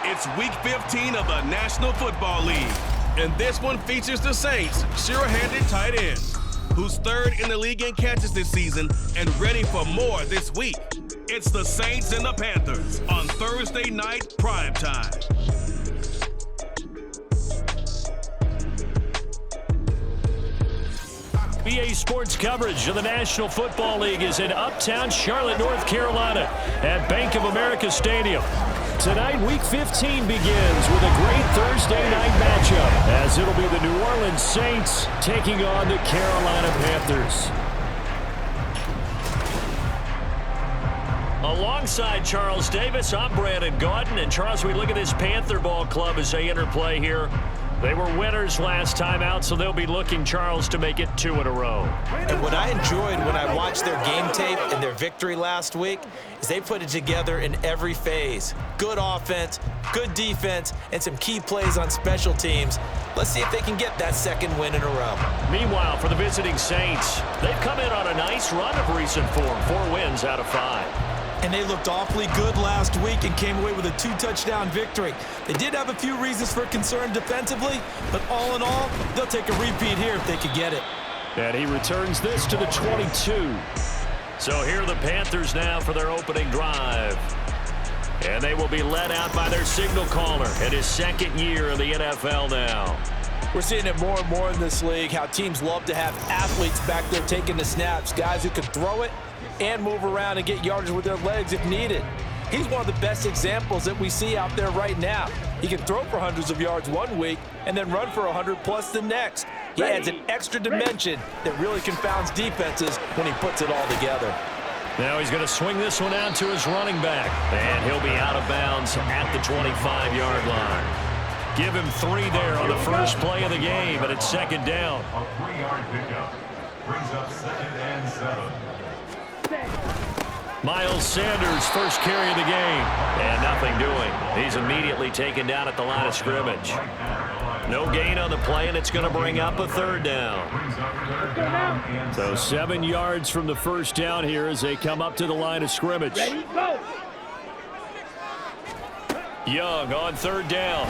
It's Week 15 of the National Football League, and this one features the Saints' sure-handed tight end, who's third in the league in catches this season and ready for more this week. It's the Saints and the Panthers on Thursday night primetime. BA Sports coverage of the National Football League is in uptown Charlotte, North Carolina at Bank of America Stadium. Tonight, Week 15 begins with a great Thursday night matchup, as it'll be the New Orleans Saints taking on the Carolina Panthers. Alongside Charles Davis, I'm Brandon Gaudin. And Charles, we look at this Panther ball club as they interplay here. They were winners last time out, so they'll be looking, Charles, to make it 2 in a row. And what I enjoyed when I watched their game tape and their victory last week is they put it together in every phase. Good offense, good defense, and some key plays on special teams. Let's see if they can get that second win in a row. Meanwhile, for the visiting Saints, they've come in on a nice run of recent form, 4 wins out of 5. And they looked awfully good last week and came away with a 2-touchdown victory. They did have a few reasons for concern defensively, but all in all, they'll take a repeat here if they could get it. And he returns this to the 22. So here are the Panthers now for their opening drive. And they will be led out by their signal caller in his second year in the NFL now. We're seeing it more and more in this league, how teams love to have athletes back there taking the snaps, guys who can throw it and move around and get yardage with their legs if needed. He's one of the best examples that we see out there right now. He can throw for hundreds of yards one week and then run for 100+ the next. He adds an extra dimension that really confounds defenses when he puts it all together. Now he's going to swing this one out to his running back, and he'll be out of bounds at the 25-yard line. Give him 3 there on the first play of the game, and it's second down. A 3-yard pickup brings up 2nd and 7. Miles Sanders, first carry of the game, and nothing doing. He's immediately taken down at the line of scrimmage. No gain on the play, and it's going to bring up a 3rd down. So 7 yards from the first down here as they come up to the line of scrimmage. Young on 3rd down.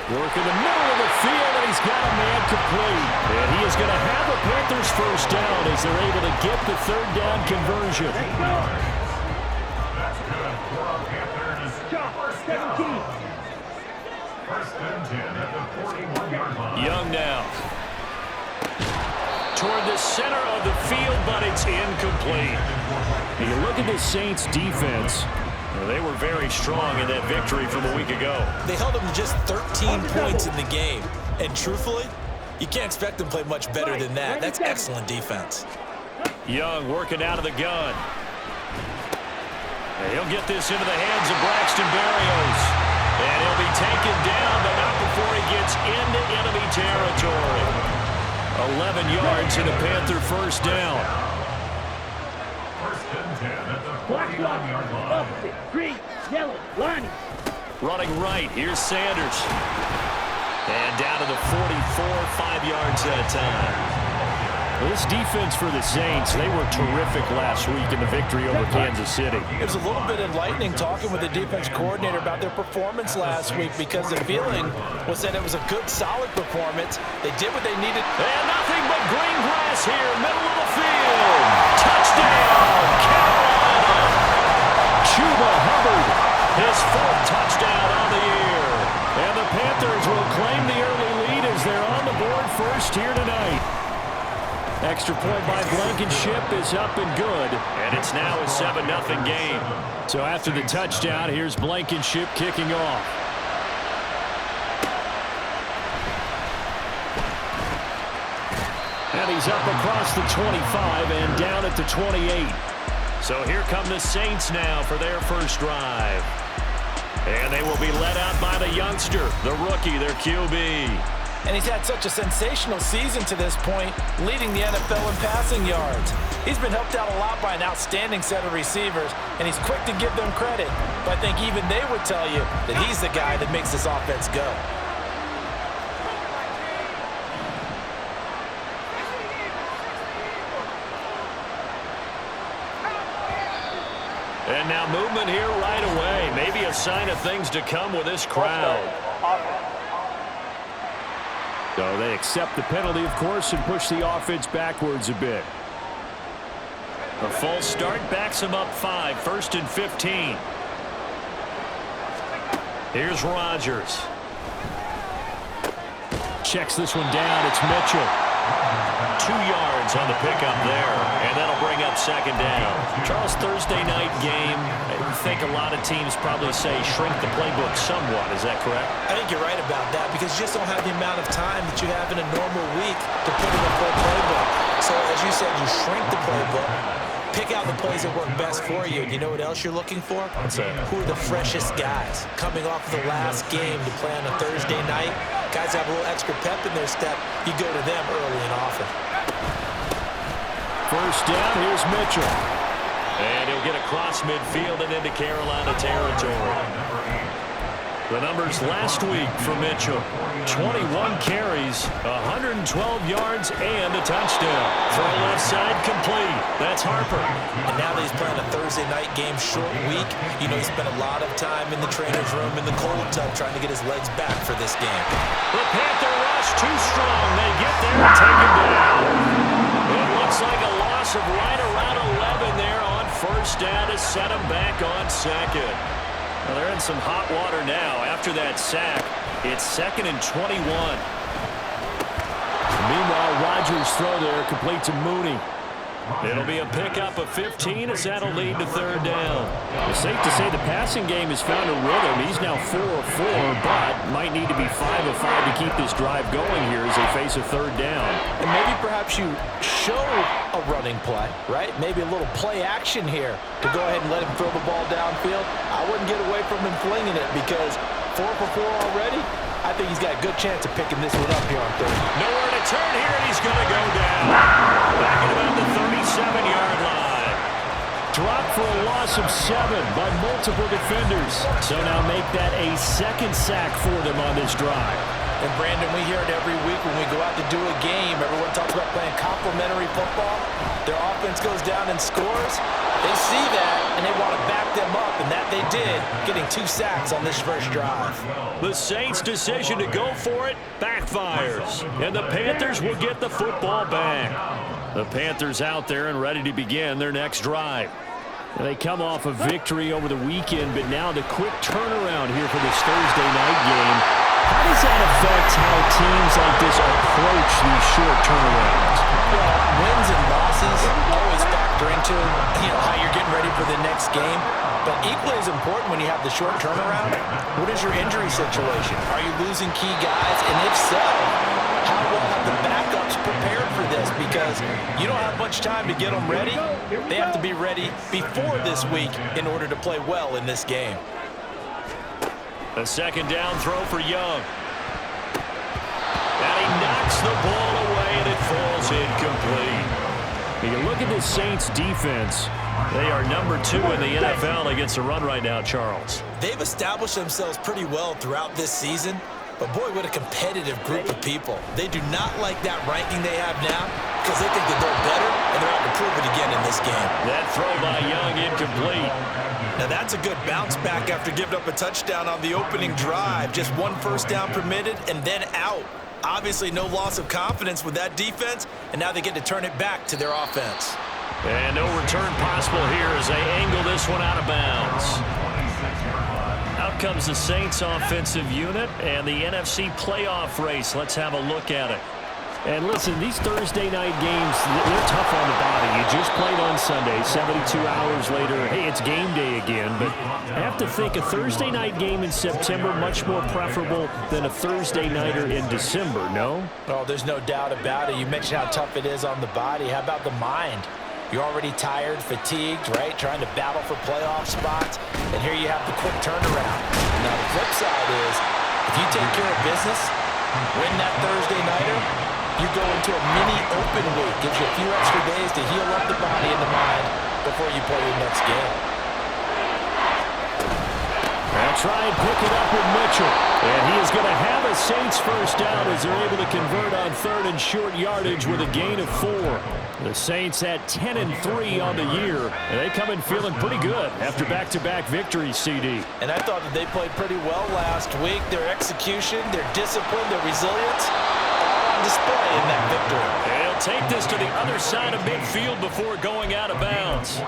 Work in the middle of the field, and he's got a man complete. And he is going to have a Panthers first down as they're able to get the 3rd down conversion. That's good for our Panthers. First down. 1st and 10 at the 41-yard line. Young now. Toward the center of the field, but it's incomplete. You look at the Saints defense. They were very strong in that victory from a week ago. They held them to just 13 points in the game. And truthfully, you can't expect them to play much better than that. That's excellent defense. Young working out of the gun. And he'll get this into the hands of Braxton Berrios. And he'll be taken down, but not before he gets into enemy territory. 11 yards in a Panther first down. 1st and 10 at the 41-yard line. Green, yellow, line. Running right, here's Sanders. And down to the 44, 5 yards that time. Well, this defense for the Saints, they were terrific last week in the victory over Kansas City. It was a little bit enlightening talking with the defense coordinator about their performance last week because the feeling was that it was a good, solid performance. They did what they needed. And nothing but green grass here, middle of the field. Touchdown, Carolina. Chuba Hubbard, his 4th touchdown on the year. And the Panthers will claim the early lead as they're on the board first here tonight. Extra point by Blankenship is up and good. And it's now a 7-0 game. So after the touchdown, here's Blankenship kicking off. And he's up across the 25 and down at the 28. So here come the Saints now for their first drive. And they will be led out by the youngster, the rookie, their QB. And he's had such a sensational season to this point, leading the NFL in passing yards. He's been helped out a lot by an outstanding set of receivers, and he's quick to give them credit. But I think even they would tell you that he's the guy that makes this offense go. And now movement here right away. Maybe a sign of things to come with this crowd. So they accept the penalty, of course, and push the offense backwards a bit. A false start backs them up 5, 1st and 15. Here's Rodgers. Checks this one down. It's Mitchell. 2 yards on the pickup there, and that'll bring up 2nd down. Charles, Thursday night game, I think a lot of teams probably say shrink the playbook somewhat. Is that correct? I think you're right about that because you just don't have the amount of time that you have in a normal week to put in a full playbook. So as you said, you shrink the playbook, pick out the plays that work best for you. And you know what else you're looking for? What's that? Who are the freshest guys coming off the last game to play on a Thursday night? Guys have a little extra pep in their step. You go to them early and often. First down, here's Mitchell. And he'll get across midfield and into Carolina territory. The numbers last week for Mitchell. 21 carries, 112 yards, and a touchdown. Throw left side complete. That's Harper. And now that he's playing a Thursday night game, short week, you know he spent a lot of time in the trainer's room in the cold tub trying to get his legs back for this game. The Panther rush too strong. They get there and take him down. It looks like a loss of right around 11 there on first down to set him back on 2nd. Well, they're in some hot water now. After that sack, it's 2nd and 21. Meanwhile, Rodgers' throw there complete to Mooney. It'll be a pickup of 15 as that'll lead to 3rd down. It's safe to say the passing game has found a rhythm. He's now 4 of 4, but might need to be 5 of 5 to keep this drive going here as they face a 3rd down. And maybe perhaps you show a running play, right? Maybe a little play action here to go ahead and let him throw the ball downfield. I wouldn't get away from him flinging it because 4 for 4 already. I think he's got a good chance of picking this one up here on 3rd. Nowhere to turn here, and he's going to go down. Back at about the 37-yard line. Dropped for a loss of 7 by multiple defenders. So now make that a 2nd sack for them on this drive. And Brandon, we hear it every week when we go out to do a game. Everyone talks about playing complementary football. Their offense goes down and scores. They see that, and they want to back them up, and that they did, getting 2 sacks on this first drive. The Saints' decision to go for it backfires, and the Panthers will get the football back. The Panthers out there and ready to begin their next drive. They come off a victory over the weekend, but now the quick turnaround here for this Thursday night game. How does that affect how teams like this approach these short turnarounds? Well, wins and losses always factor into how you're getting ready for the next game. But equally as important when you have the short turnaround, what is your injury situation? Are you losing key guys? And if so, how well have the backups prepared for this? Because you don't have much time to get them ready. They have to be ready before this week in order to play well in this game. A 2nd down throw for Young. And he knocks the ball away, and it falls incomplete. You look at the Saints' defense. They are number 2 in the NFL against the run right now, Charles. They've established themselves pretty well throughout this season. But, boy, what a competitive group of people. They do not like that ranking they have now because they think that they're better, and they're out to prove it again in this game. That throw by Young incomplete. Now, that's a good bounce back after giving up a touchdown on the opening drive. Just 1 first down permitted and then out. Obviously, no loss of confidence with that defense, and now they get to turn it back to their offense. And no return possible here as they angle this one out of bounds. Out comes the Saints offensive unit and the NFC playoff race. Let's have a look at it. And listen, these Thursday night games, they're tough on the body. You just played on Sunday, 72 hours later, hey, it's game day again. But I have to think a Thursday night game in September much more preferable than a Thursday nighter in December, no? Oh, there's no doubt about it. You mentioned how tough it is on the body. How about the mind? You're already tired, fatigued, right? Trying to battle for playoff spots. And here you have the quick turnaround. Now, the flip side is, if you take care of business, win that Thursday nighter, you go into a mini open week. Gives you a few extra days to heal up the body and the mind before you play your next game. That's try and pick it up with Mitchell. And he is going to have a Saints first down as they're able to convert on 3rd and short yardage with a gain of 4. The Saints at 10-3 on the year, and they come in feeling pretty good after back-to-back victories, CD. And I thought that they played pretty well last week. Their execution, their discipline, their resilience, all on display in that victory. And he'll take this to the other side of midfield before going out of bounds.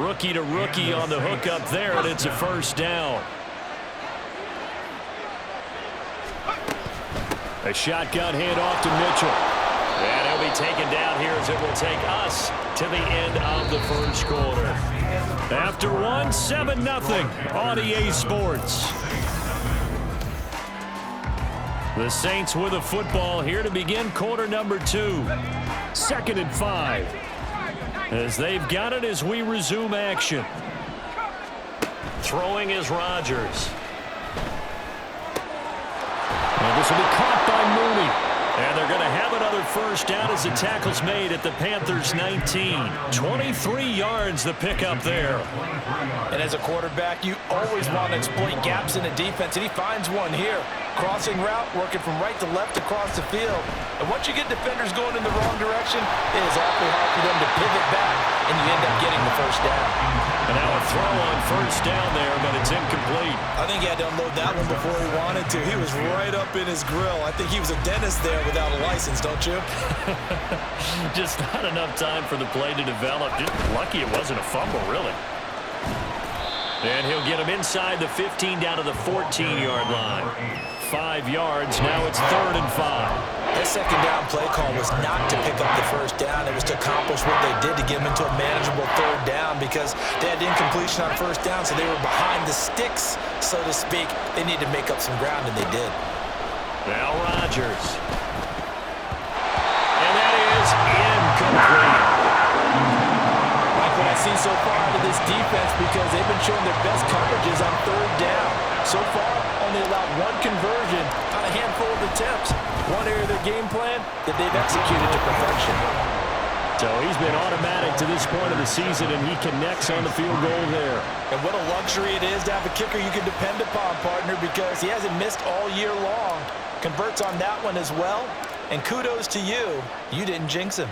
Rookie to rookie on the hook up there, and it's a first down. A shotgun handoff to Mitchell. And he'll be taken down here as it will take us to the end of the first quarter. After one, 7-0 on EA Sports. The Saints with a football here to begin quarter number 2. 2nd and 5. As they've got it as we resume action. Throwing is Rodgers. And this will be caught by Mooney. And they're going to have another first down as the tackle's made at the Panthers' 19. 23 yards the pickup there. And as a quarterback, you always want to exploit gaps in the defense, and he finds one here. Crossing route, working from right to left across the field. And once you get defenders going in the wrong direction, it is awfully hard for them to pivot back, and you end up getting the first down. And now a throw on first down there, but it's incomplete. I think he had to unload that one before he wanted to. He was right up in his grill. I think he was a dentist there without a license, don't you? Just not enough time for the play to develop. Just lucky it wasn't a fumble, really. And he'll get him inside the 15 down to the 14-yard line. 5 yards. Now it's 3rd and 5. That second down play call was not to pick up the first down. It was to accomplish what they did to get them into a manageable 3rd down because they had incompletion on first down, so they were behind the sticks, so to speak. They needed to make up some ground, and they did. Now Rodgers. And that is incomplete. Like what I've seen so far out of this defense because they've been showing their best coverages on 3rd down. So far, only allowed 1 conversion on a handful of attempts. One area of their game plan that they've executed to perfection. So he's been automatic to this point of the season, and he connects on the field goal there. And what a luxury it is to have a kicker you can depend upon, partner, because he hasn't missed all year long. Converts on that one as well. And kudos to you. You didn't jinx him.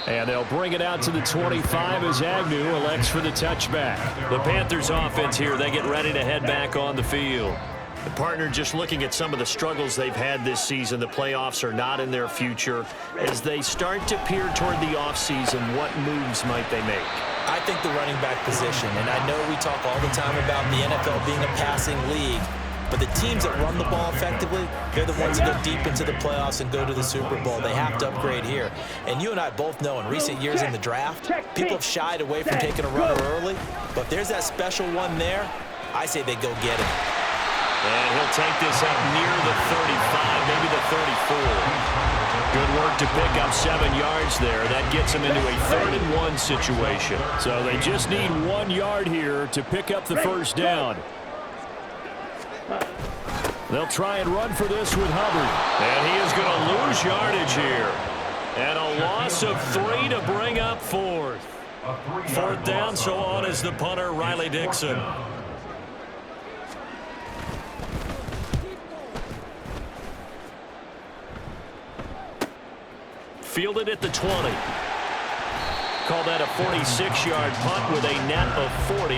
And they'll bring it out to the 25 as Agnew elects for the touchback. The Panthers offense here, they get ready to head back on the field. The partner just looking at some of the struggles they've had this season. The playoffs are not in their future. As they start to peer toward the offseason, what moves might they make? I think the running back position, and I know we talk all the time about the NFL being a passing league, but the teams that run the ball effectively, they're the ones that go deep into the playoffs and go to the Super Bowl. They have to upgrade here. And you and I both know in recent years in the draft, people have shied away from taking a runner early. But if there's that special one there, I say they go get him. And he'll take this up near the 35, maybe the 34. Good work to pick up 7 yards there. That gets him into a 3rd and 1 situation. So they just need 1 yard here to pick up the first down. They'll try and run for this with Hubbard. And he is going to lose yardage here. And a loss of 3 to bring up 4th. 4th down, so on is the punter, Riley Dixon. Fielded at the 20. Call that a 46-yard punt with a net of 40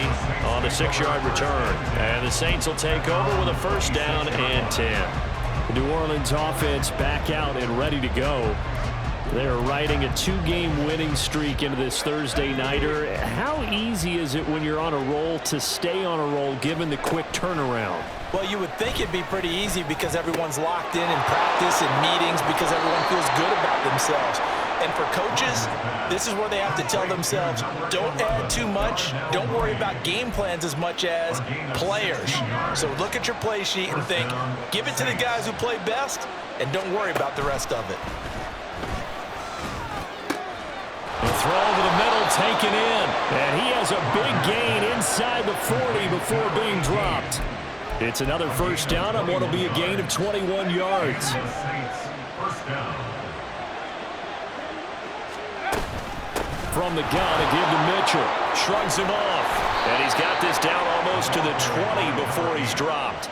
on a 6-yard return. And the Saints will take over with a first down and 10. The New Orleans offense back out and ready to go. They're riding a 2-game winning streak into this Thursday nighter. How easy is it when you're on a roll to stay on a roll given the quick turnaround? Well, you would think it'd be pretty easy because everyone's locked in practice and meetings because everyone feels good about themselves. And for coaches, this is where they have to tell themselves, don't add too much. Don't worry about game plans as much as players. So look at your play sheet and think, give it to the guys who play best, and don't worry about the rest of it. The throw over the middle taken in. And he has a big gain inside the 40 before being dropped. It's another first down on what will be a gain of 21 yards. from the gun and give to Mitchell. Shrugs him off. And he's got this down almost to the 20 before he's dropped.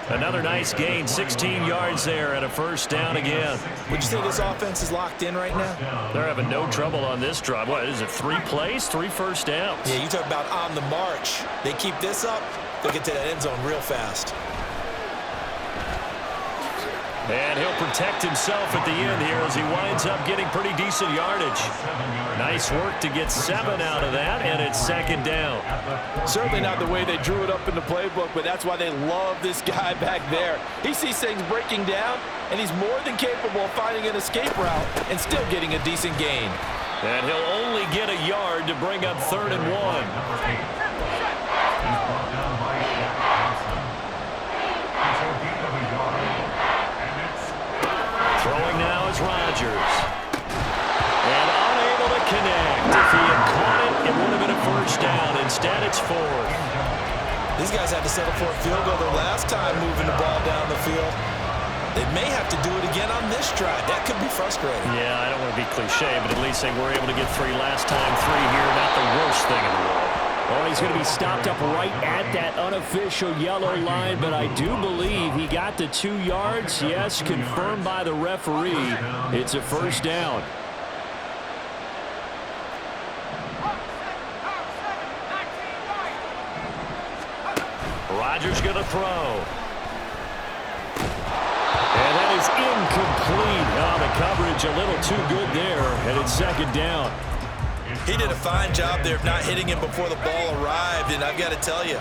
Another nice gain, 16 yards there and a first down again. Would you say this offense is locked in right now? They're having no trouble on this drive. What is it, 3 plays, 3 first downs? Yeah, you talk about on the march. They keep this up, they'll get to that end zone real fast. And he'll protect himself at the end here as he winds up getting pretty decent yardage. Nice work to get 7 out of that, and it's second down. Certainly not the way they drew it up in the playbook, but that's why they love this guy back there. He sees things breaking down, and he's more than capable of finding an escape route and still getting a decent gain. And he'll only get a yard to bring up 3rd and 1. Throwing now is Rodgers. And unable to connect. If he had caught it, it would have been a first down. Instead, it's 4th. These guys had to settle for a field goal their last time moving the ball down the field. They may have to do it again on this drive. That could be frustrating. Yeah, I don't want to be cliche, but at least they were able to get 3 last time. 3 here, not the worst thing in the world. Oh, he's going to be stopped up right at that unofficial yellow line, but I do believe he got the 2 yards. Yes, confirmed by the referee. It's a first down. Rodgers going to throw. And that is incomplete. Oh, the coverage a little too good there, and it's second down. He did a fine job there of not hitting him before the ball arrived, and I've got to tell you,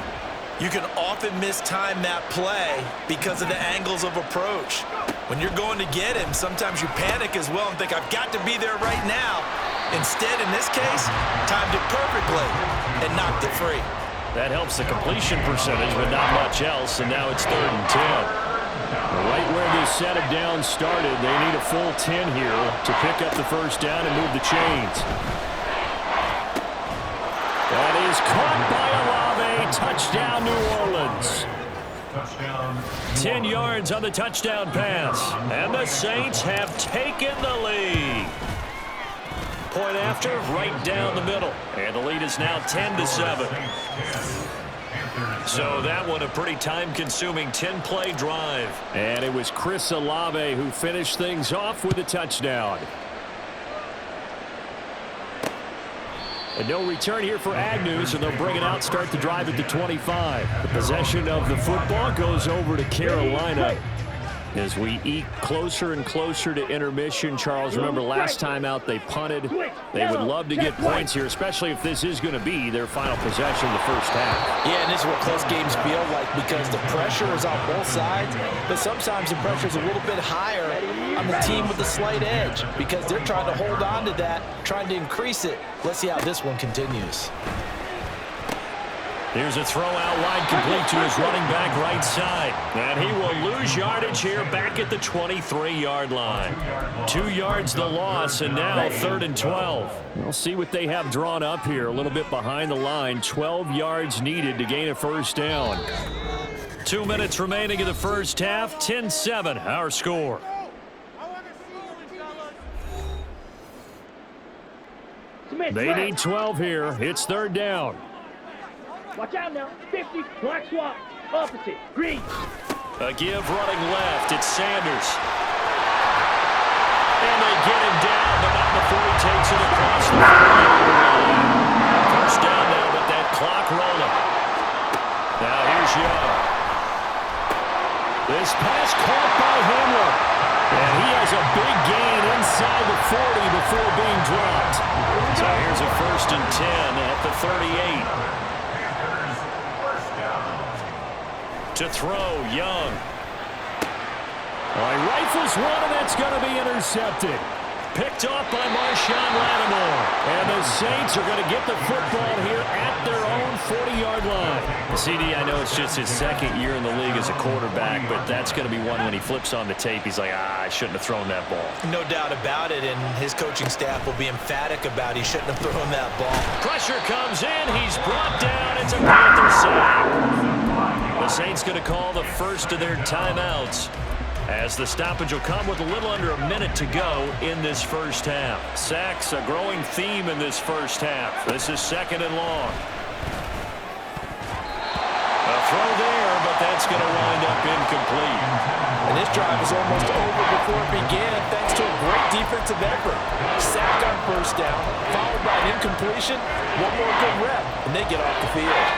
you can often mistime that play because of the angles of approach. When you're going to get him, sometimes you panic as well and think, I've got to be there right now. Instead, in this case, timed it perfectly and knocked it free. That helps the completion percentage, but not much else, and now it's 3rd and 10. Right where this set of downs started, they need a full 10 here to pick up the first down and move the chains. That is caught by Olave. Touchdown, New Orleans. 10 yards on the touchdown pass. And the Saints have taken the lead. Point after, right down the middle. And the lead is now 10-7. So that one a pretty time-consuming 10-play drive. And it was Chris Olave who finished things off with a touchdown. And no return here for Agnew, so they'll bring it out, start the drive at the 25. The possession of the football goes over to Carolina. As we eke closer and closer to intermission, Charles, remember last time out they punted. They would love to get points here, especially if this is going to be their final possession of the first half. Yeah, and this is what close games feel like because the pressure is on both sides, but sometimes the pressure is a little bit higher on the team with the slight edge because they're trying to hold on to that, trying to increase it. Let's see how this one continues. Here's a throw out wide complete to his running back right side. And he will lose yardage here back at the 23-yard line. 2 yards the loss, and now 3rd and 12. We'll see what they have drawn up here. A little bit behind the line. 12 yards needed to gain a first down. 2 minutes remaining in the first half. 10-7, our score. They need 12 here. It's 3rd down. Watch out now. 50. Black swap. Opposite. Green. A give running left. It's Sanders. And they get him down, but not before he takes it across the 40-yard line. First down now, but that clock rolling. Now here's Young. This pass caught by Hamler. And he has a big gain inside the 40 before being dropped. So here's a 1st and 10 at the 38. To throw, Young. He rifles one, and that's going to be intercepted. Picked off by Marshawn Lattimore. And the Saints are going to get the football here at their own 40-yard line. CD, I know it's just his 2nd year in the league as a quarterback, but that's going to be one when he flips on the tape. He's like, I shouldn't have thrown that ball. No doubt about it, and his coaching staff will be emphatic about he shouldn't have thrown that ball. Pressure comes in. He's brought down. It's a Panther sack. The Saints going to call the first of their timeouts. as the stoppage will come with a little under a minute to go in this first half. Sacks, a growing theme in this first half. This is 2nd and long. A throw there, but that's going to wind up incomplete. And this drive is almost over before it began thanks to a great defensive effort. Sacked on first down, followed by an incompletion, one more good rep, and they get off the field.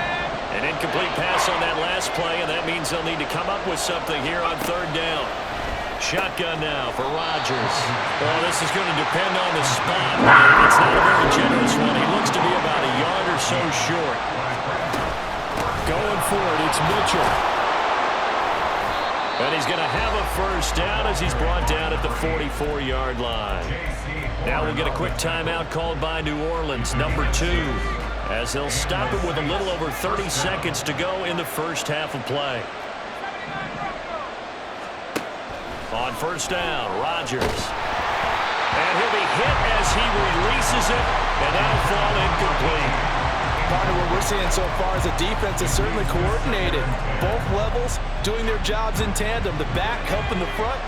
An incomplete pass on that last play, and that means they'll need to come up with something here on 3rd down. Shotgun now for Rodgers. Well, this is going to depend on the spot. It's not a very generous one. He looks to be about a yard or so short. Going for it, it's Mitchell. And he's going to have a first down as he's brought down at the 44-yard line. Now we'll get a quick timeout called by New Orleans, number 2, as they'll stop it with a little over 30 seconds to go in the first half of play. On first down, Rodgers. And he'll be hit as he releases it, and that'll fall incomplete. Part of what we're seeing so far is the defense is certainly coordinated. Both levels doing their jobs in tandem. The back helping the front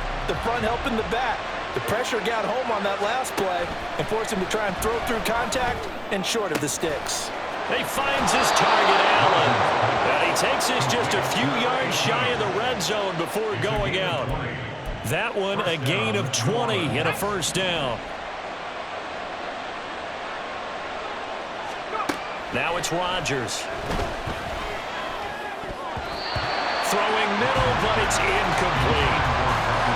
helping the back. The pressure got home on that last play and forced him to try and throw through contact and short of the sticks. He finds his target, Allen. And he takes this just a few yards shy of the red zone before going out. That one a gain of 20 and a first down. Now it's Rodgers. Throwing middle, but it's incomplete.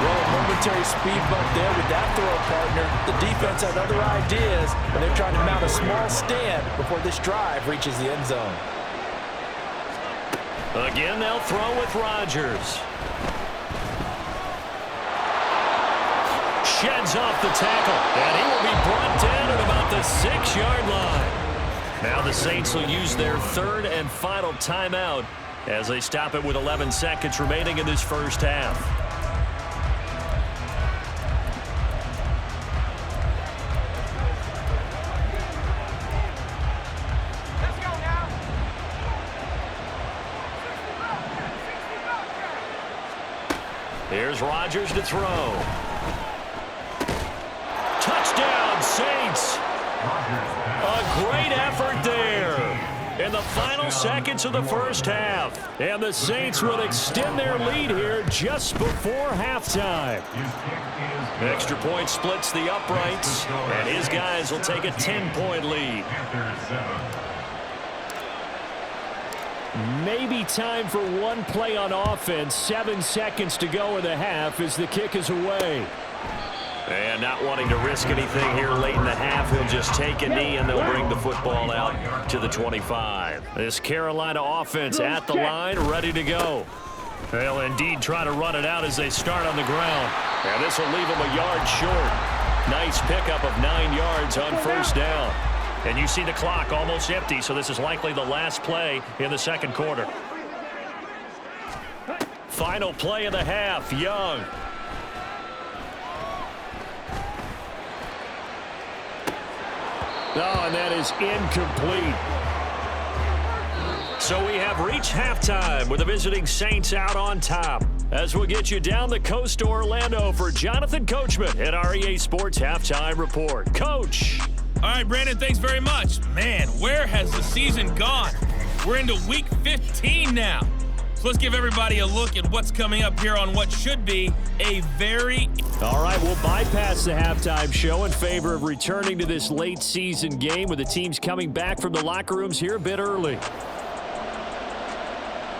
Well, a momentary speed bump there with that throw partner. The defense had other ideas, and they're trying to mount a small stand before this drive reaches the end zone. Again, they'll throw with Rodgers. Sheds off the tackle, and he will be brought down at about the 6-yard line. Now the Saints will use their 3rd and final timeout as they stop it with 11 seconds remaining in this first half. Let's go now. Here's Rodgers to throw. Touchdown, Saints! A great effort there in the final seconds of the first half. And the Saints will extend their lead here just before halftime. Extra point splits the uprights, and his guys will take a 10-point lead. Maybe time for one play on offense. 7 seconds to go in the half as the kick is away. And not wanting to risk anything here late in the half, he'll just take a knee and they'll bring the football out to the 25. This Carolina offense at the line, ready to go. They'll indeed try to run it out as they start on the ground. And this will leave them a yard short. Nice pickup of 9 yards on first down. And you see the clock almost empty, so this is likely the last play in the second quarter. Final play of the half, Young. Oh, and that is incomplete. So we have reached halftime with the visiting Saints out on top. As we'll get you down the coast to Orlando for Jonathan Coachman at our EA Sports Halftime Report. Coach. All right, Brandon, thanks very much. Man, where has the season gone? We're into week 15 now. So let's give everybody a look at what's coming up here on what should be a very... All right, we'll bypass the halftime show in favor of returning to this late season game with the teams coming back from the locker rooms here a bit early.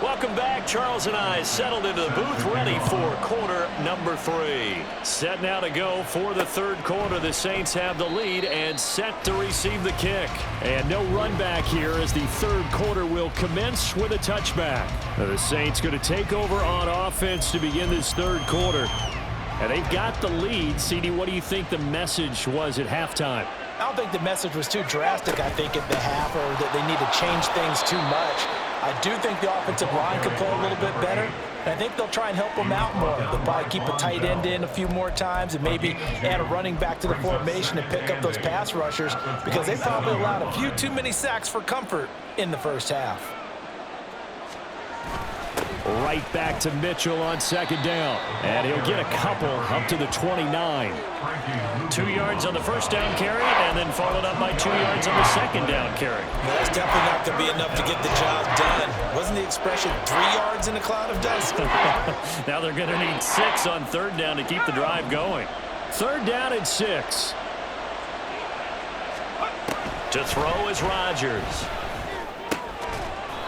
Welcome back. Charles and I settled into the booth ready for quarter number 3. Set now to go for the third quarter. The Saints have the lead and set to receive the kick. And no run back here as the third quarter will commence with a touchback. Now the Saints going to take over on offense to begin this third quarter. And they've got the lead. CD, what do you think the message was at halftime? I don't think the message was too drastic, I think, at the half, or that they need to change things too much. I do think the offensive line could play a little bit better. And I think they'll try and help them out more. They'll probably keep a tight end in a few more times and maybe add a running back to the formation and pick up those pass rushers because they probably allowed a few too many sacks for comfort in the first half. Right back to Mitchell on second down. And he'll get a couple up to the 29. 2 yards on the first down carry, and then followed up by 2 yards on the second down carry. That's definitely not going to be enough to get the job done. Wasn't the expression 3 yards in a cloud of dust? Now they're going to need 6 on third down to keep the drive going. Third down and 6. To throw is Rodgers.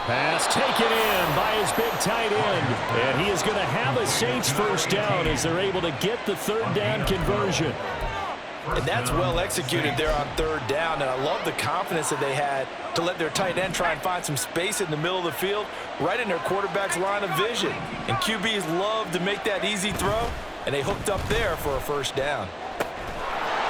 Pass taken in by his big tight end. And he is going to have a Saints first down as they're able to get the third down conversion. And that's well executed there on third down. And I love the confidence that they had to let their tight end try and find some space in the middle of the field, right in their quarterback's line of vision. And QBs love to make that easy throw, and they hooked up there for a first down.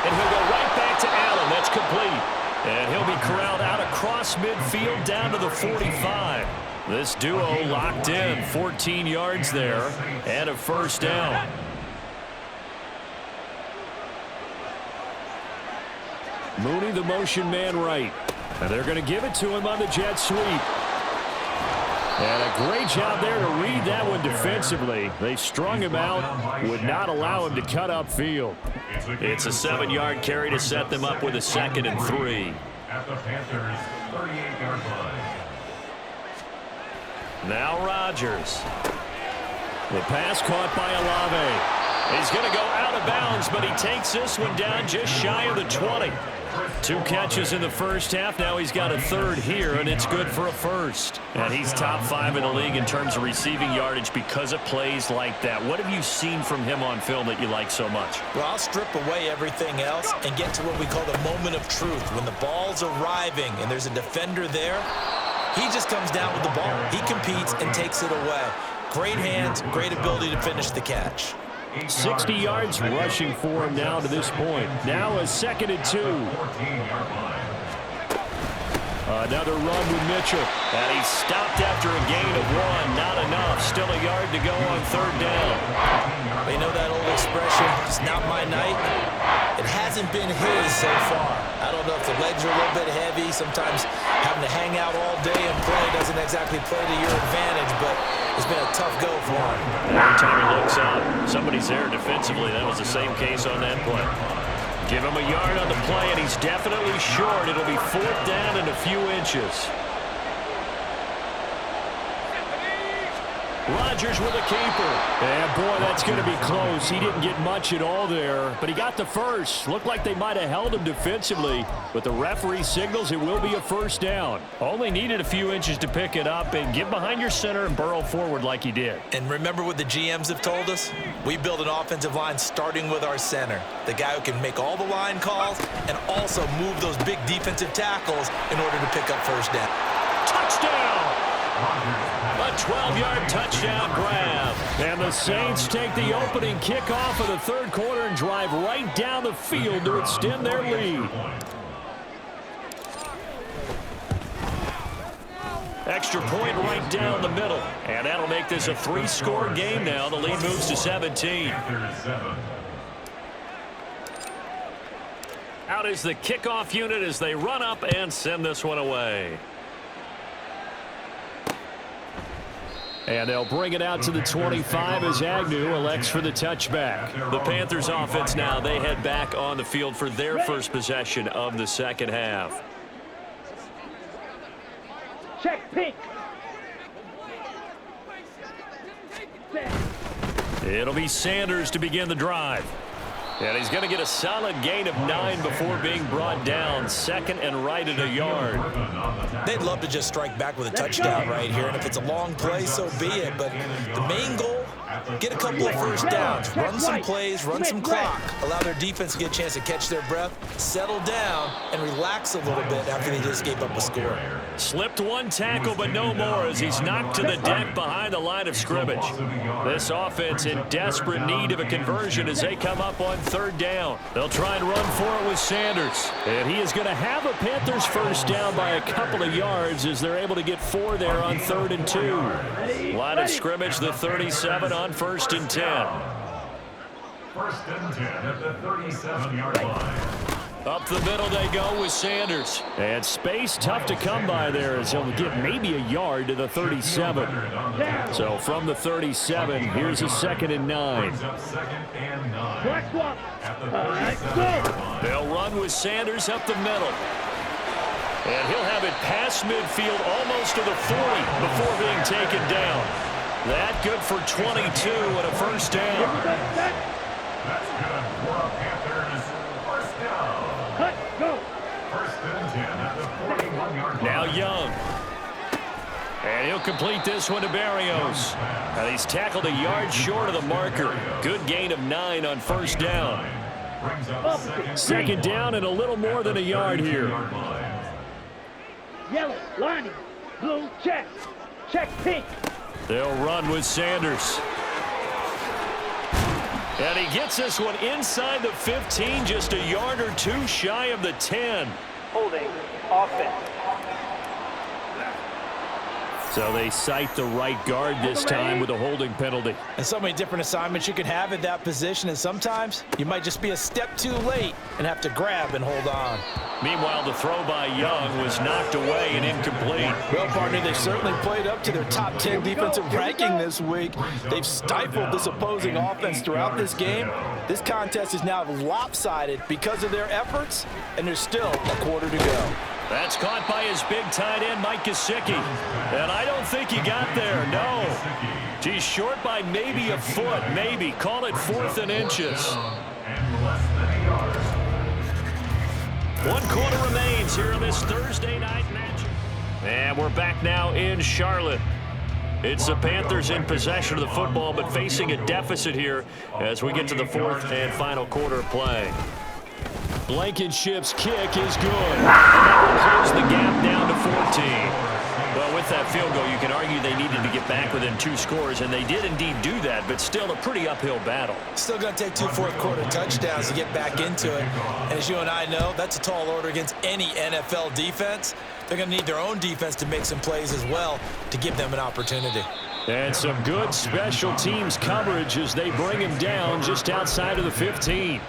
And he'll go right back to Allen. That's complete. And he'll be corralled out across midfield down to the 45. This duo locked in, 14 yards there, and a first down. Mooney, the motion man right. And they're going to give it to him on the jet sweep. And a great job there to read that one defensively. They strung him out, would not allow him to cut upfield. It's a 7-yard carry to set them up with a 2nd and 3. At the Panthers' 38-yard line. Now Rodgers. The pass caught by Olave. He's going to go out of bounds, but he takes this one down just shy of the 20. 2 catches in the first half. Now he's got a third here, and it's good for a first. And he's top 5 in the league in terms of receiving yardage because of plays like that. What have you seen from him on film that you like so much? Well, I'll strip away everything else and get to what we call the moment of truth. When the ball's arriving and there's a defender there, he just comes down with the ball. He competes and takes it away. Great hands, great ability to finish the catch. 60 yards rushing for him now to this point. Now a 2nd and 2. Another run with Mitchell. And he's stopped after a gain of 1. Not enough. Still a yard to go on third down. You know that old expression, it's not my night? It hasn't been his so far. I don't know if the legs are a little bit heavy. Sometimes having to hang out all day and play doesn't exactly play to your advantage, but it's been a tough go for him. Every time he looks up, somebody's there defensively. That was the same case on that play. Give him a yard on the play, and he's definitely short. It'll be 4th down and a few inches. Rodgers with a keeper. And boy, that's going to be close. He didn't get much at all there, but he got the first. Looked like they might have held him defensively, but the referee signals it will be a first down. Only needed a few inches to pick it up and get behind your center and burrow forward like he did. And remember what the GMs have told us? We build an offensive line starting with our center, the guy who can make all the line calls and also move those big defensive tackles in order to pick up first down. Touchdown! A 12-yard touchdown grab. And the Saints take the opening kickoff of the third quarter and drive right down the field to extend their lead. Extra point right down the middle. And that'll make this a 3-score game now. The lead moves to 17. Out is the kickoff unit as they run up and send this one away. And they'll bring it out to the 25 as Agnew elects for the touchback. The Panthers offense now, they head back on the field for their first possession of the second half. Check pink. It'll be Sanders to begin the drive. And he's going to get a solid gain of 9 before being brought down. 2nd and right at a yard. They'd love to just strike back with a touchdown right here, and if it's a long play, so be it. But the main goal, get a couple of first downs, run some plays, run some clock, allow their defense to get a chance to catch their breath, settle down, and relax a little bit after they just gave up a score. Slipped one tackle, but no more as he's knocked to the deck behind the line of scrimmage. This offense in desperate need of a conversion as they come up on third down. They'll try and run for it with Sanders. And he is going to have a Panthers first down by a couple of yards as they're able to get 4 there on 3rd and 2. Line of scrimmage, the 37 on 1st and 10. 1st and 10 at the 37-yard line. Up the middle they go with Sanders. And space tough to come by there as he'll get maybe a yard to the 37. So from the 37, here's a 2nd and 9. Black swap. Go. They'll run with Sanders up the middle. And he'll have it past midfield almost to the 40 before being taken down. That good for 22 and a first down. That's good for a Panthers first down. Cut. Go. First and 10 at the 41-yard line. Now Young. And he'll complete this one to Barrios. And he's tackled a yard short of the marker. Good gain of 9 on first down. Brings up Second down and a little more than a yard here. Yellow. Lining. Blue. Check. Check pink. They'll run with Sanders. And he gets this one inside the 15, just a yard or 2 shy of the 10. Holding. Offense. So they cite the right guard this time with a holding penalty. And so many different assignments you can have at that position, and sometimes you might just be a step too late and have to grab and hold on. Meanwhile, the throw by Young was knocked away and incomplete. Well, partner, they certainly played up to their top 10 defensive ranking this week. They've stifled this opposing offense throughout this game. This contest is now lopsided because of their efforts, and there's still a quarter to go. That's caught by his big tight end, Mike Gesicki. And I don't think he got there, no. He's short by maybe a foot, maybe. Call it 4th and inches. 1 quarter remains here in this Thursday night match. And we're back now in Charlotte. It's the Panthers in possession of the football, but facing a deficit here as we get to the 4th and final quarter of play. Blankenship's kick is good. And that will close the gap down to 14. Well, with that field goal, you can argue they needed to get back within 2 scores, and they did indeed do that, but still a pretty uphill battle. Still going to take 2 fourth-quarter touchdowns to get back into it. And as you and I know, that's a tall order against any NFL defense. They're going to need their own defense to make some plays as well to give them an opportunity. And some good special teams coverage as they bring him down just outside of the 15.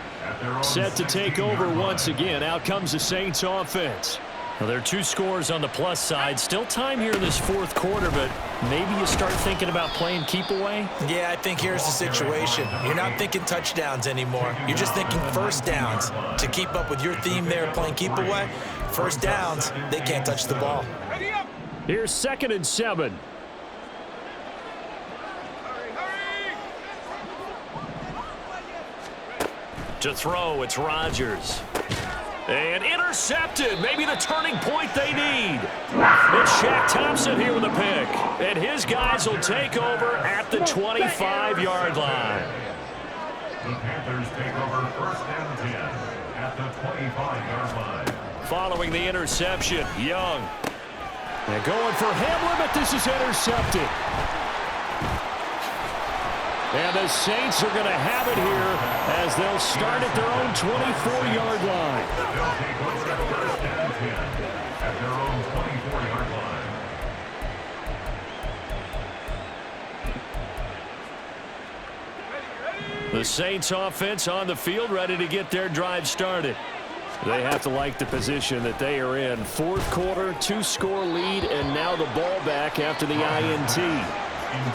Set to take over once again. Out comes the Saints offense. Well, there are 2 scores on the plus side. Still time here in this 4th quarter, but maybe you start thinking about playing keep away? Yeah, I think here's the situation. You're not thinking touchdowns anymore. You're just thinking first downs. To keep up with your theme there, playing keep away, first downs, they can't touch the ball. Here's 2nd and 7. To throw, it's Rodgers. And intercepted. Maybe the turning point they need. It's Shaq Thompson here with a pick. And his guys will take over at the 25-yard line. The Panthers take over first and 10 at the 25-yard line. Following the interception, Young. They're going for Hamlin, but this is intercepted. And the Saints are going to have it here as they'll start at their own 24-yard line. They'll take over at first and 10 at their own 24-yard line. The Saints offense on the field, ready to get their drive started. They have to like the position that they are in. 4th quarter, 2-score lead, and now the ball back after the INT.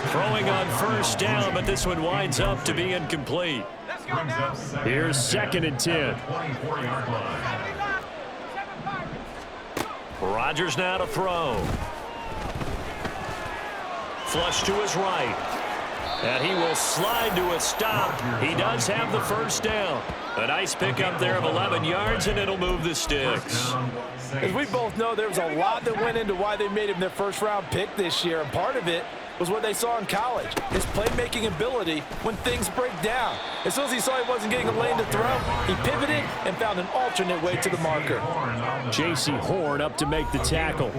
Throwing on first down, but this one winds up to be incomplete. Here's 2nd and 10. Rodgers now to throw. Flush to his right. And he will slide to a stop. He does have the first down. A nice pickup there of 11 yards, and it'll move the sticks. As we both know, there was a lot that went into why they made him their first-round pick this year, and part of it was what they saw in college, his playmaking ability when things break down. As soon as he saw he wasn't getting a lane to throw, he pivoted and found an alternate way to the marker. J.C. Horn up to make the tackle.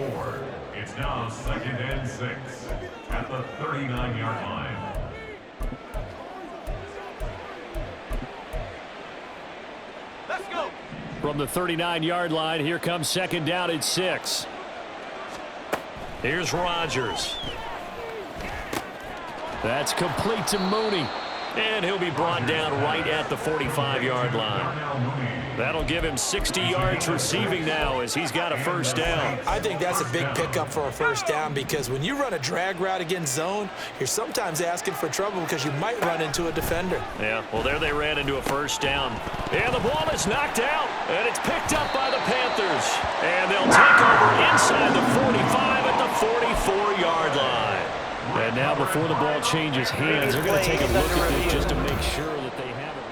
It's now 2nd and 6 at the 39-yard line. Let's go. From the 39-yard line, here comes 2nd down at 6. Here's Rodgers. That's complete to Mooney. And he'll be brought down right at the 45-yard line. That'll give him 60 yards receiving now as he's got a first down. I think that's a big pickup for a first down because when you run a drag route against zone, you're sometimes asking for trouble because you might run into a defender. Yeah, well, there they ran into a first down. And the ball is knocked out, and it's picked up by the Panthers. And they'll take over inside the 45 at the 44-yard line. And now before the ball changes hands, they're going to take a look at this just to make sure that they have it.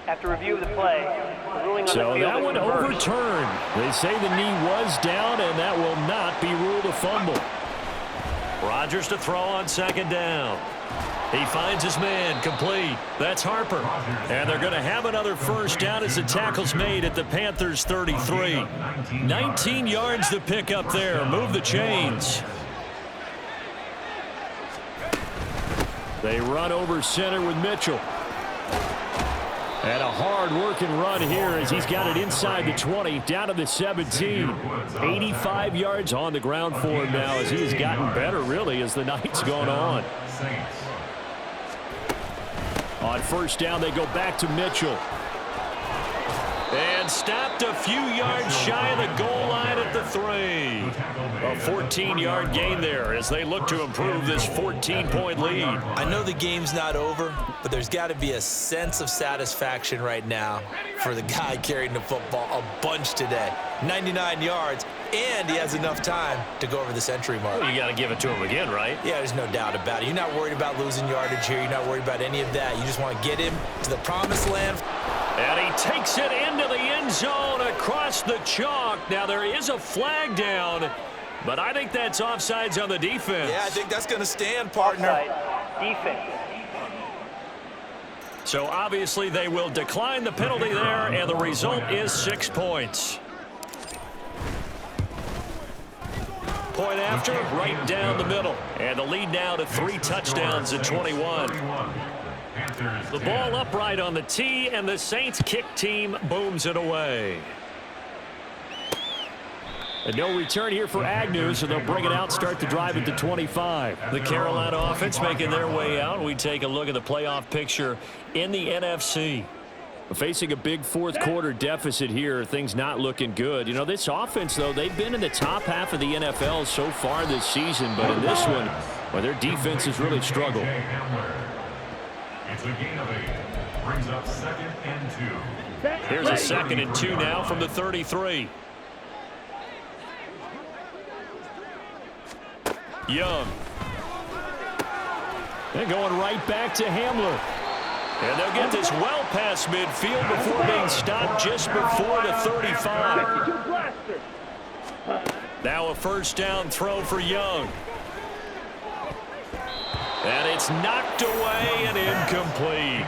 After review of the play, the ruling on the field So that is one reversed. overturned. They say the knee was down, and that will not be ruled a fumble. Rodgers to throw on second down. He finds his man, complete. That's Harper. And they're going to have another first down as the tackle's made at the Panthers' 33. 19 yards to pick up there. Move the chains. They run over center with Mitchell. And a hard-working run here as he's got it inside the 20, down to the 17. 85 yards on the ground for him now as he has gotten better, really, as the night's gone on. On first down, they go back to Mitchell. And stopped a few yards shy of the goal line at the 3. A 14-yard gain there as they look to improve this 14-point lead. I know the game's not over, but there's got to be a sense of satisfaction right now for the guy carrying the football a bunch today. 99 yards, and he has enough time to go over the century mark. Well, you got to give it to him again, right? Yeah, there's no doubt about it. You're not worried about losing yardage here. You're not worried about any of that. You just want to get him to the promised land. And he takes it into the end zone across the chalk. Now, there is a flag down, but I think that's offsides on the defense. Yeah, I think that's going to stand, partner. Offside. Defense. So, obviously, they will decline the penalty there, and the result is 6 points. Point after, right down the middle. And the lead now to 3 touchdowns at 21. The ball upright on the tee, and the Saints kick team booms it away. And no return here for Agnew, so they'll bring it out, start the drive at the 25. The Carolina offense making their way out. We take a look at the playoff picture in the NFC. Facing a big fourth quarter deficit here, things not looking good. You know, this offense, though, they've been in the top half of the NFL so far this season, but in this one, well, their defense has really struggled. It's a gain of 8. Brings up 2nd and 2. Here's a 2nd and 2 now from the 33. Young. They're going right back to Hamler. And they'll get this well past midfield before being stopped just before the 35. Now a first down throw for Young. And it's knocked away and incomplete.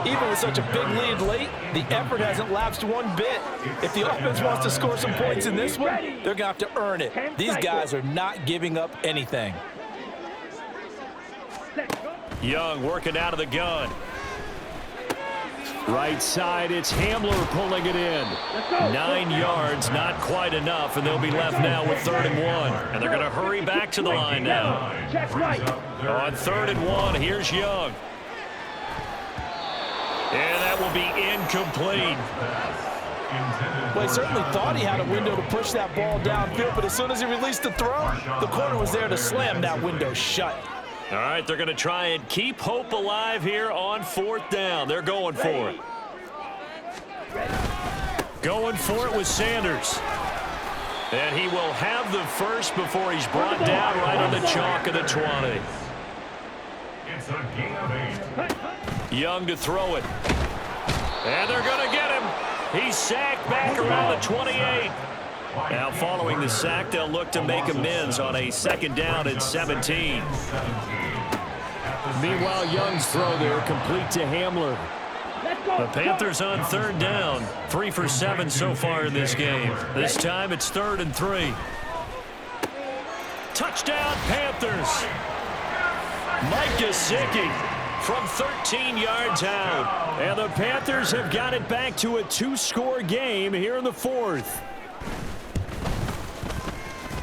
Even with such a big lead late, the effort hasn't lapsed one bit. If the offense wants to score some points in this one, they're going to have to earn it. These guys are not giving up anything. Young working out of the gun. Right side, it's Hamler pulling it in. 9 yards, not quite enough, and they'll be left now with 3rd and 1. And they're going to hurry back to the line now. On 3rd and 1, here's Young. And that will be incomplete. Well, he certainly thought he had a window to push that ball downfield, but as soon as he released the throw, the corner was there to slam that window shut. All right, they're going to try and keep hope alive here on 4th down. They're going for it. Going for it with Sanders. And he will have the first before he's brought down right on the chalk of the 20. It's a gain of 8. Young to throw it. And they're going to get him. He's sacked back around the 28. Now following the sack, they'll look to make amends on a 2nd down and 17. Meanwhile, Young's throw there complete to Hamler. The Panthers on 3rd down. 3 for 7 so far in this game. This time it's 3rd and 3. Touchdown Panthers. Mike Gesicki from 13 yards out. And the Panthers have got it back to a 2-score game here in the 4th.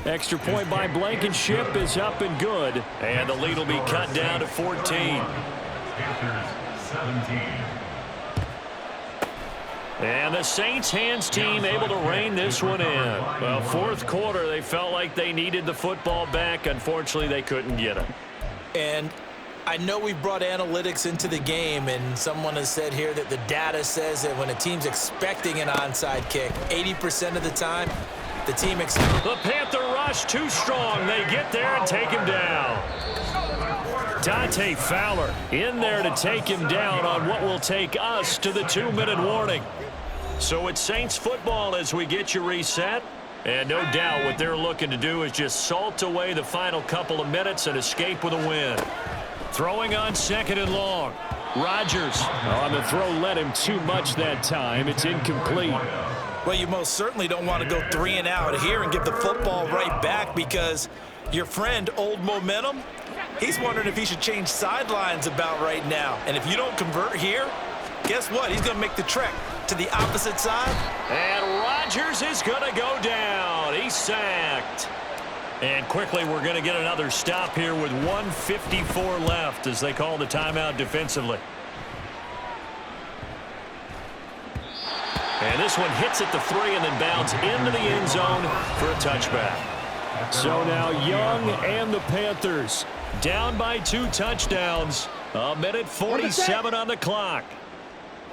Extra point by Blankenship is up and good. And the lead will be cut down to 14. Panthers 17. And the Saints hands team able to rein this one in. Well, fourth quarter, they felt like they needed the football back. Unfortunately, they couldn't get it. And I know we've brought analytics into the game, and someone has said here that the data says that when a team's expecting an onside kick, 80% of the time, the team expects. The Panther rush too strong. They get there and take him down. Dante Fowler in there to take him down on what will take us to the 2-minute warning. So it's Saints football as we get you reset. And no doubt what they're looking to do is just salt away the final couple of minutes and escape with a win. Throwing on 2nd and long. Rodgers on the throw led him too much that time. It's incomplete. Well, you most certainly don't want to go 3 and out here and give the football right back, because your friend, Old Momentum, he's wondering if he should change sidelines about right now. And if you don't convert here, guess what? He's going to make the trek to the opposite side. And Rodgers is going to go down. He's sacked. And quickly we're going to get another stop here with 1:54 left as they call the timeout defensively. And this one hits at the 3 and then bounds into the end zone for a touchback. So now Young and the Panthers down by 2 touchdowns. 1:47 on the clock.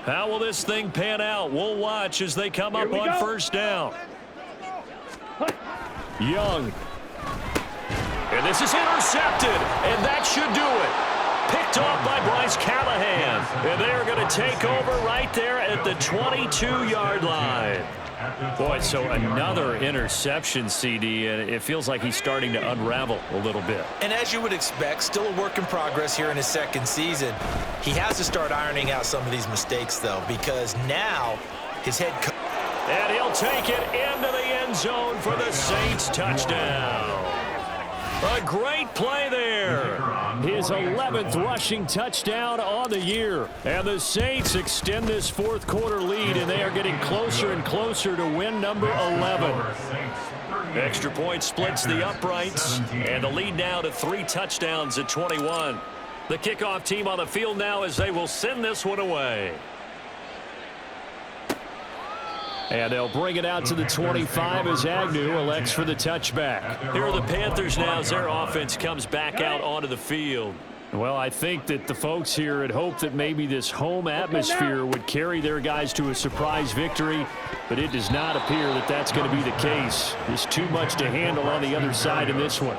How will this thing pan out? We'll watch as they come up on first down. Young. And this is intercepted, and that should do it. Picked off by Bryce Callahan. And they are going to take over right there at the 22-yard line. Boy, so another interception, CD, and it feels like he's starting to unravel a little bit. And as you would expect, still a work in progress here in his second season. He has to start ironing out some of these mistakes, though, because now his head coach. And he'll take it into the end zone for the Saints touchdown. A great play there. His 11th rushing touchdown on the year. And the Saints extend this fourth quarter lead, and they are getting closer and closer to win number 11. Extra point splits the uprights, and the lead now to 3 touchdowns at 21. The kickoff team on the field now as they will send this one away. And they'll bring it out to the 25 as Agnew elects for the touchback. Here are the Panthers now as their offense comes back out onto the field. Well, I think that the folks here had hoped that maybe this home atmosphere would carry their guys to a surprise victory, but it does not appear that that's going to be the case. There's too much to handle on the other side in this one.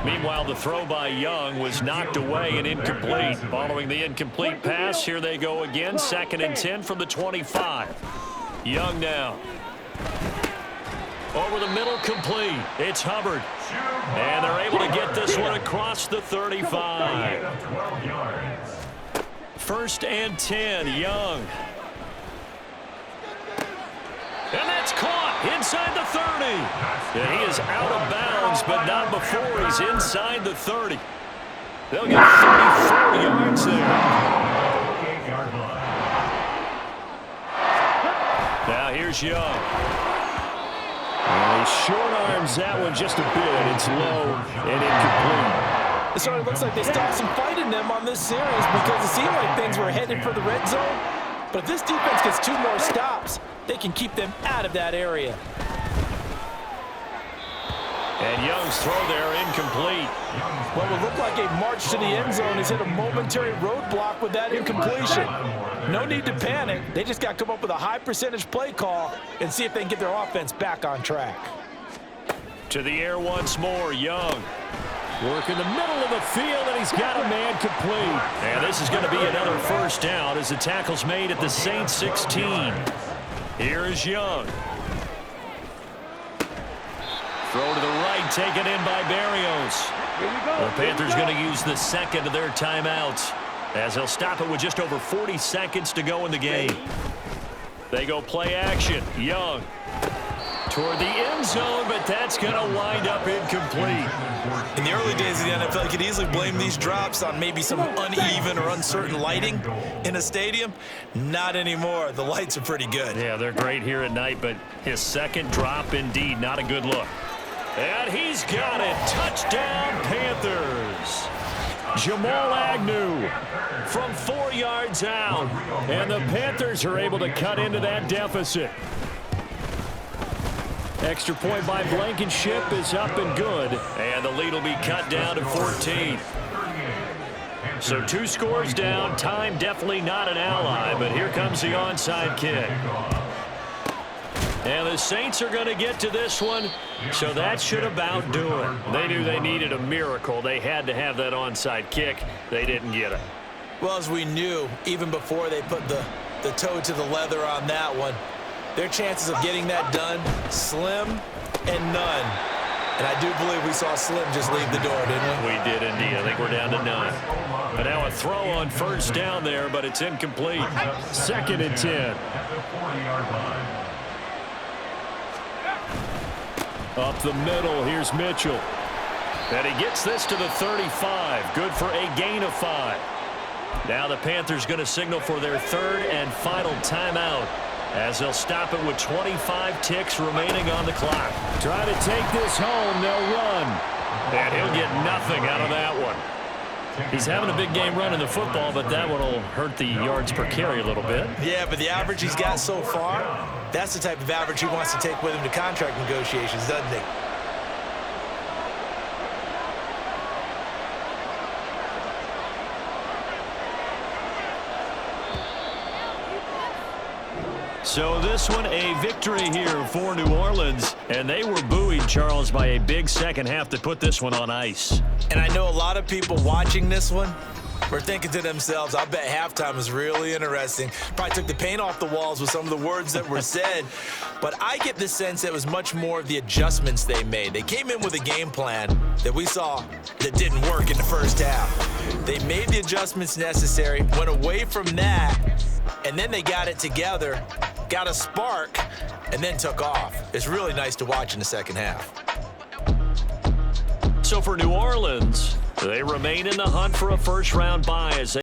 Meanwhile, the throw by Young was knocked away and incomplete. Following the incomplete pass, here they go again, 2nd and 10 from the 25. Young now. Over the middle, complete. It's Hubbard. And they're able to get this one across the 35. 1st and 10, Young. And that's caught inside the 30. And he is out of bounds, but not before he's inside the 30. They'll get 34 yards there. Now here's Young. And he short arms that one just a bit. It's low and incomplete. It sort of looks like they stopped some fight in them on this series, because it seemed like things were headed for the red zone. But if this defense gets 2 more stops, they can keep them out of that area. And Young's throw there incomplete. What would look like a march to the end zone has hit a momentary roadblock with that incompletion. No need to panic. They just got to come up with a high percentage play call and see if they can get their offense back on track. To the air once more, Young. Work in the middle of the field, and he's got a man complete. And this is going to be another first down as the tackle's made at the Saints 16. Here is Young. Throw to the right, taken in by Berrios. The Panthers going to use the second of their timeouts as they'll stop it with just over 40 seconds to go in the game. They go play action. Young toward the end zone, but that's going to wind up incomplete. In the early days of the NFL, you could easily blame these drops on maybe some uneven or uncertain lighting in a stadium. Not anymore. The lights are pretty good. Yeah, they're great here at night, but his second drop, indeed, not a good look. And he's got it. Touchdown, Panthers. Jamal Agnew from 4 yards out. And the Panthers are able to cut into that deficit. Extra point by Blankenship is up and good. And the lead will be cut down to 14. So 2 scores down. Time definitely not an ally, but here comes the onside kick. And the Saints are going to get to this one, so that should about do it. They knew they needed a miracle. They had to have that onside kick. They didn't get it. Well, as we knew, even before they put the toe to the leather on that one, their chances of getting that done, slim and none. And I do believe we saw Slim just leave the door, didn't we? We did indeed. I think we're down to none. But now a throw on first down there, but it's incomplete. 2nd and 10. Up the middle, here's Mitchell. And he gets this to the 35. Good for a gain of 5. Now the Panthers going to signal for their 3rd and final timeout, as they'll stop it with 25 ticks remaining on the clock. Try to take this home, they'll run. And he'll get nothing out of that one. He's having a big game running the football, but that one will hurt the yards per carry a little bit. Yeah, but the average he's got so far, that's the type of average he wants to take with him to contract negotiations, doesn't he? So this one a victory here for New Orleans, and they were buoyed, Charles, by a big second half to put this one on ice. And I know a lot of people watching this one were thinking to themselves, I bet halftime was really interesting. Probably took the paint off the walls with some of the words that were said. But I get the sense it was much more of the adjustments they made. They came in with a game plan that we saw that didn't work in the first half. They made the adjustments necessary, went away from that, and then they got it together, got a spark, and then took off. It's really nice to watch in the second half. So for New Orleans, they remain in the hunt for a first-round bye as they